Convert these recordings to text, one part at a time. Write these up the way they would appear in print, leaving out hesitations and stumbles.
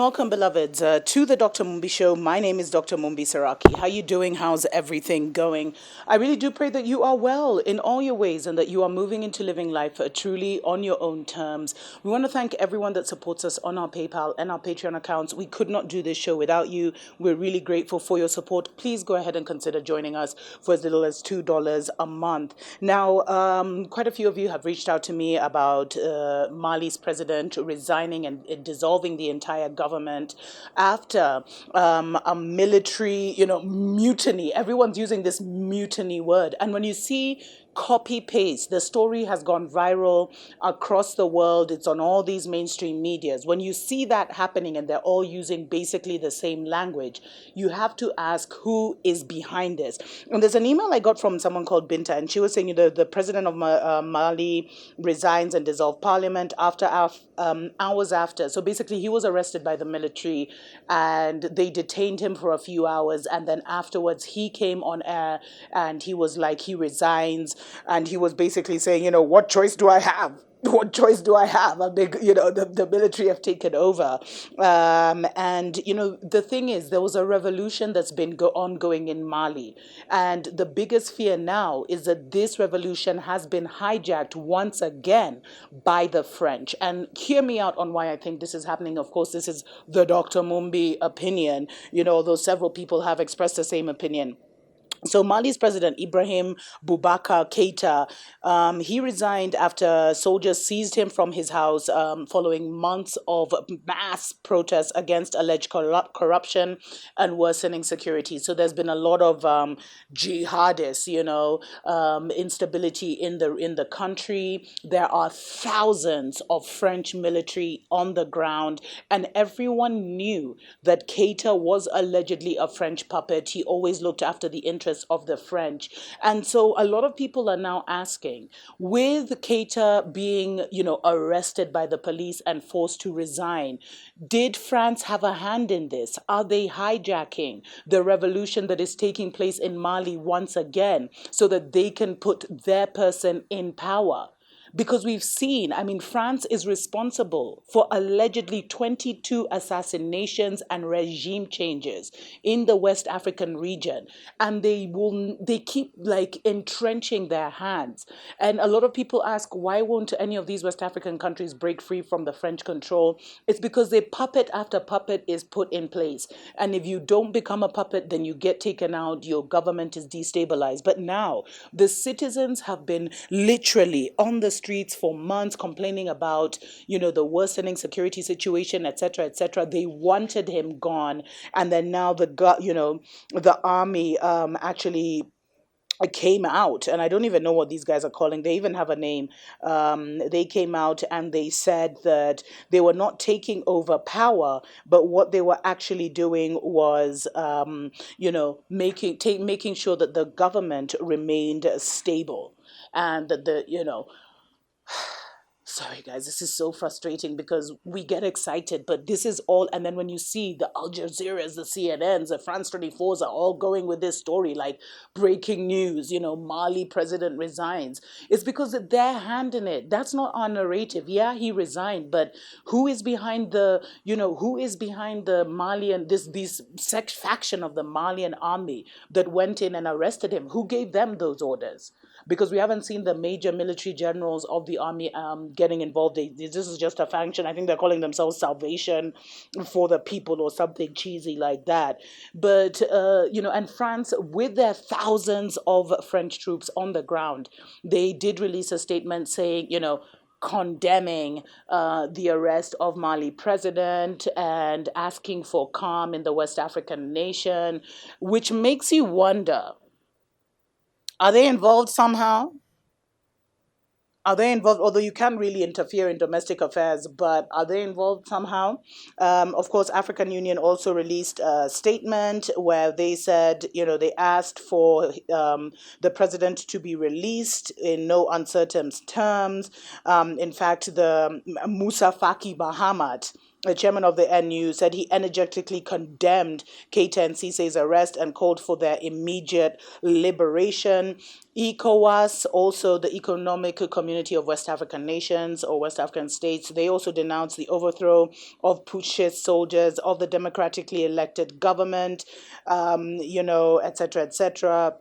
welcome, beloveds, to the Dr. Mumbi Show. My name is Dr.MumbiSeraki. How you doing? How's everything going? I really do pray that you are well in all your ways and that you are moving into living life truly on your own terms. We want to thank everyone that supports us on our PayPal and our Patreon accounts. We could not do this show without you. We're really grateful for your support. Please go ahead and consider joining us for as little as $2 a month. Now, quite a few of you have reached out to me about Mali's president resigning and dissolving the entire government after a military, mutiny. Everyone's using this mutiny word. And when you see copy paste, the story has gone viral across the world. It's on all these mainstream medias. When you see that happening and they're all using basically the same language, you have to ask who is behind this. And there's an email I got from someone called Binta, and she was saying, the president of Mali resigns and dissolved parliament after hours after. So basically, he was arrested by the military and they detained him for a few hours. And then afterwards, he came on air and he was like, he resigns. And he was basically saying, what choice do I have? What choice do I have? A big, the military have taken over. The thing is, there was a revolution that's been ongoing in Mali. And the biggest fear now is that this revolution has been hijacked once again by the French. And hear me out on why I think this is happening. Of course, this is the Dr. Mumbi opinion, although several people have expressed the same opinion. So Mali's president, Ibrahim Boubacar Keita, he resigned after soldiers seized him from his house following months of mass protests against alleged corruption and worsening security. So there's been a lot of jihadists, instability in the country. There are thousands of French military on the ground, and everyone knew that Keita was allegedly a French puppet. He always looked after the interests of the French. And so a lot of people are now asking, with Keita being, arrested by the police and forced to resign, did France have a hand in this? Are they hijacking the revolution that is taking place in Mali once again so that they can put their person in power? Because we've seen, France is responsible for allegedly 22 assassinations and regime changes in the West African region. And they keep entrenching their hands. And a lot of people ask, why won't any of these West African countries break free from the French control? It's because the puppet after puppet is put in place. And if you don't become a puppet, then you get taken out, your government is destabilized. But now, the citizens have been literally on the streets for months complaining about, the worsening security situation, etc., etc. They wanted him gone. And then now the army actually came out, and I don't even know what these guys are calling. They even have a name. They came out and they said that they were not taking over power, but what they were actually doing was, making sure that the government remained stable, and that sorry guys, this is so frustrating because we get excited, but this is all, and then when you see the Al Jazeera's, the CNNs, the France 24s are all going with this story like breaking news, Mali president resigns, it's because they're hand in it. That's not our narrative. Yeah, he resigned, but who is behind the Malian, this faction of the Malian army that went in and arrested him? Who gave them those orders? Because we haven't seen the major military generals of the army getting involved. This is just a faction. I think they're calling themselves Salvation for the People or something cheesy like that. But, and France, with their thousands of French troops on the ground, they did release a statement saying, condemning the arrest of Mali president and asking for calm in the West African nation, which makes you wonder, are they involved somehow? Are they involved? Although you can't really interfere in domestic affairs, but are they involved somehow? Of course, African Union also released a statement where they said, they asked for the president to be released in no uncertain terms. In fact, the Moussa Faki Mahamat, the chairman of the NU, said he energetically condemned Keita and Cisse's arrest and called for their immediate liberation. ECOWAS, also the Economic Community of West African Nations or West African States, they also denounced the overthrow of putschist soldiers, of the democratically elected government, etc., etc.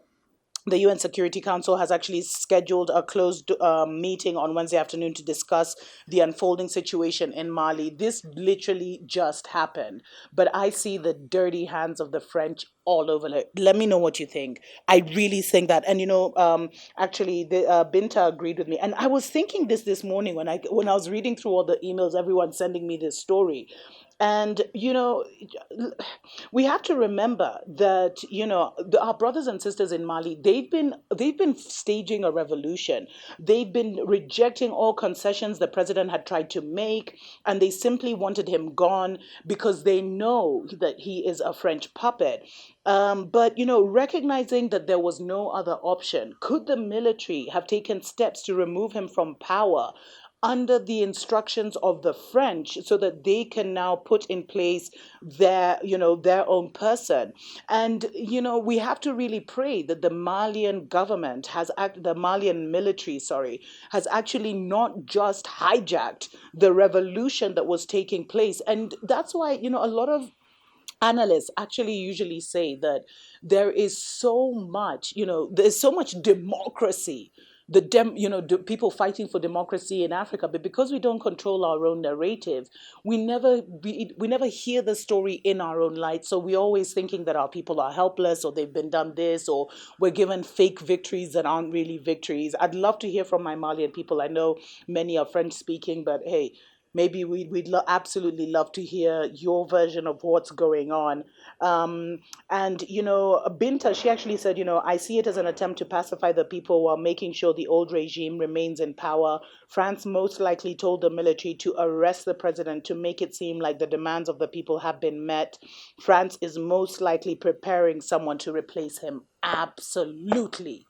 The UN Security Council has actually scheduled a closed meeting on Wednesday afternoon to discuss the unfolding situation in Mali. This literally just happened, but I see the dirty hands of the French all over it. Let me know what you think. I really think that, and actually, Binta agreed with me, and I was thinking this morning when I was reading through all the emails, everyone sending me this story. And, we have to remember that, our brothers and sisters in Mali, they've been staging a revolution. They've been rejecting all concessions the president had tried to make, and they simply wanted him gone because they know that he is a French puppet. But, recognizing that there was no other option, could the military have taken steps to remove him from power under the instructions of the French so that they can now put in place their own person? And, we have to really pray that the Malian government the Malian military, has actually not just hijacked the revolution that was taking place. And that's why, a lot of analysts actually usually say that there's so much democracy, people fighting for democracy in Africa, but because we don't control our own narrative, we never hear the story in our own light. So we're always thinking that our people are helpless, or they've been done this, or we're given fake victories that aren't really victories. I'd love to hear from my Malian people. I know many are French speaking, but hey, maybe we'd absolutely love to hear your version of what's going on. And, Binta, she actually said, I see it as an attempt to pacify the people while making sure the old regime remains in power. France most likely told the military to arrest the president to make it seem like the demands of the people have been met. France is most likely preparing someone to replace him. Absolutely.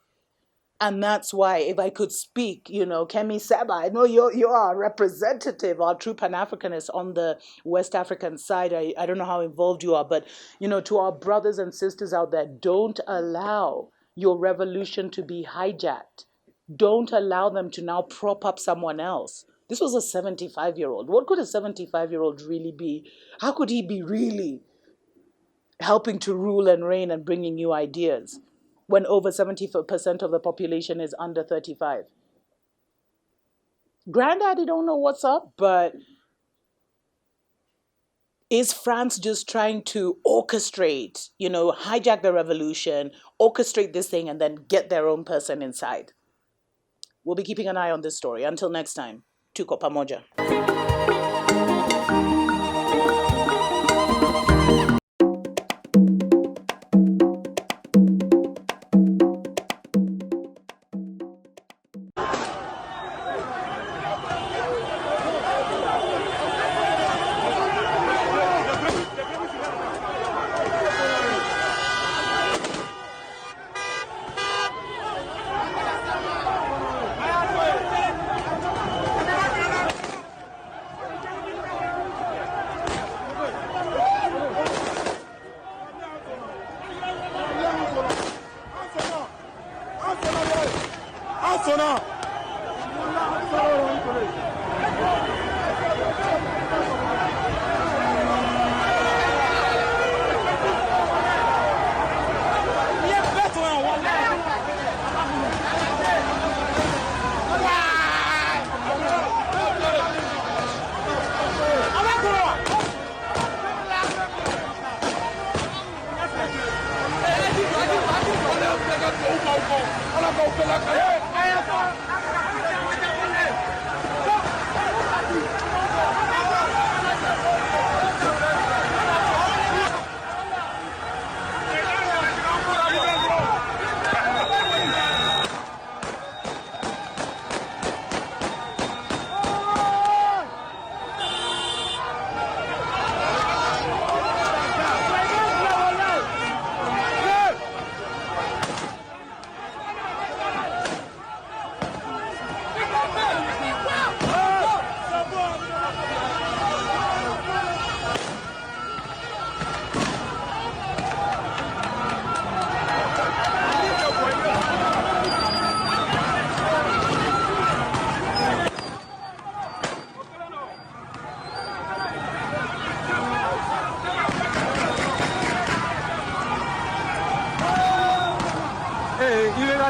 And that's why, if I could speak, Kemi Seba, I know you are a representative, our true Pan-Africanist on the West African side. I don't know how involved you are, but, to our brothers and sisters out there, don't allow your revolution to be hijacked. Don't allow them to now prop up someone else. This was a 75-year-old. What could a 75-year-old really be? How could he be really helping to rule and reign and bringing new ideas when over 70% of the population is under 35? Granddaddy don't know what's up, but is France just trying to orchestrate, hijack the revolution, orchestrate this thing, and then get their own person inside? We'll be keeping an eye on this story. Until next time, tuko pamoja.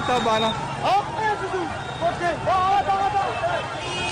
Bana. Okay, okay.